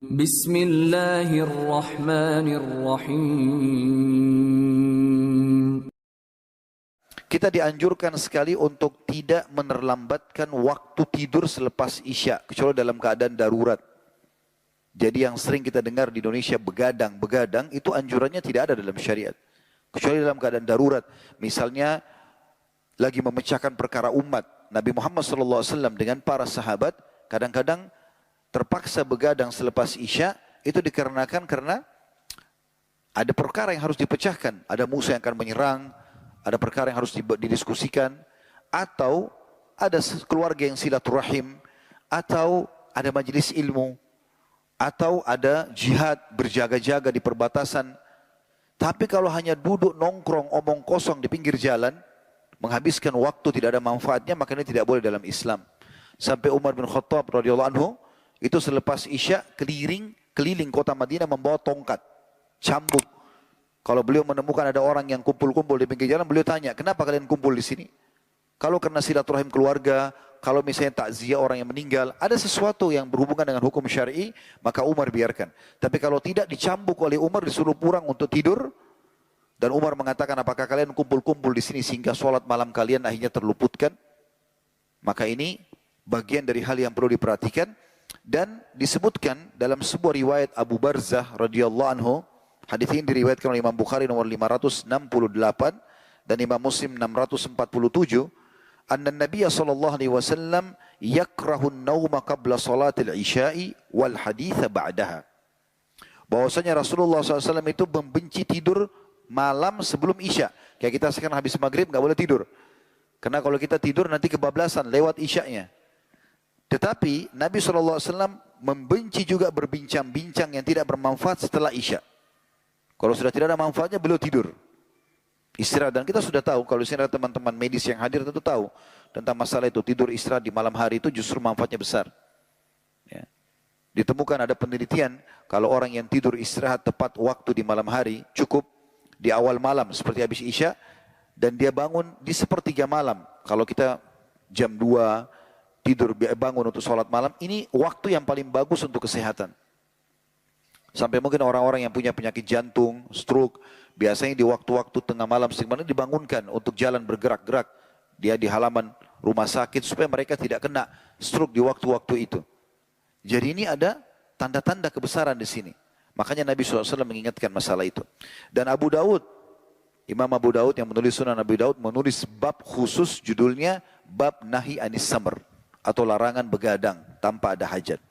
Bismillahirrahmanirrahim. Kita dianjurkan sekali untuk tidak menerlambatkan waktu tidur selepas Isya, kecuali dalam keadaan darurat. Jadi yang sering kita dengar di Indonesia begadang, itu anjurannya tidak ada dalam syariat. Kecuali dalam keadaan darurat. Misalnya lagi memecahkan perkara umat. Nabi Muhammad SAW dengan para sahabat kadang-kadang terpaksa begadang selepas Isya, itu dikarenakan karena ada perkara yang harus dipecahkan. Ada musuh yang akan menyerang, ada perkara yang harus didiskusikan, atau ada keluarga yang silaturahim, atau ada majelis ilmu, atau ada jihad berjaga-jaga di perbatasan. Tapi kalau hanya duduk nongkrong omong kosong di pinggir jalan, menghabiskan waktu tidak ada manfaatnya, maka ini tidak boleh dalam Islam. Sampai Umar bin Khattab radhiyallahu anhu itu selepas Isya keliling kota Madinah membawa tongkat, cambuk. Kalau beliau menemukan ada orang yang kumpul-kumpul di pinggir jalan, beliau tanya, kenapa kalian kumpul di sini? Kalau karena silaturahim keluarga, kalau misalnya takziah orang yang meninggal, ada sesuatu yang berhubungan dengan hukum syar'i, maka Umar biarkan. Tapi kalau tidak, dicambuk oleh Umar, disuruh pulang untuk tidur, dan Umar mengatakan, apakah kalian kumpul-kumpul di sini sehingga sholat malam kalian akhirnya terluputkan? Maka ini bagian dari hal yang perlu diperhatikan, dan disebutkan dalam sebuah riwayat Abu Barzah radhiyallahu anhu. Hadis ini diriwayatkan oleh Imam Bukhari nomor 568 dan Imam Muslim 647. Anna Nabiya sallallahu alaihi wasallam yakrahu an-nauma qabla salatil isya'i wal haditha ba'daha. Bahwasanya Rasulullah SAW itu membenci tidur malam sebelum Isya. Kayak kita sekarang habis maghrib nggak boleh tidur. Karena kalau kita tidur nanti kebablasan lewat Isya'nya. Tetapi Nabi SAW membenci juga berbincang-bincang yang tidak bermanfaat setelah Isya. Kalau sudah tidak ada manfaatnya, beliau tidur. Istirahat. Dan kita sudah tahu, kalau istirahat teman-teman medis yang hadir tentu tahu tentang masalah itu. Tidur istirahat di malam hari itu justru manfaatnya besar. Ya. Ditemukan ada penelitian, kalau orang yang tidur istirahat tepat waktu di malam hari, cukup di awal malam seperti habis Isya, dan dia bangun di sepertiga malam. Kalau kita jam 2 tidur bangun untuk sholat malam, ini waktu yang paling bagus untuk kesehatan. Sampai mungkin orang-orang yang punya penyakit jantung, stroke, biasanya di waktu-waktu tengah malam sebenarnya dibangunkan untuk jalan bergerak-gerak. Dia di halaman rumah sakit supaya mereka tidak kena stroke di waktu-waktu itu. Jadi ini ada tanda-tanda kebesaran di sini. Makanya Nabi SAW mengingatkan masalah itu. Dan Abu Daud, Imam Abu Daud yang menulis Sunan Abu Daud menulis bab khusus judulnya Bab Nahi Anis Samr, atau larangan begadang tanpa ada hajat.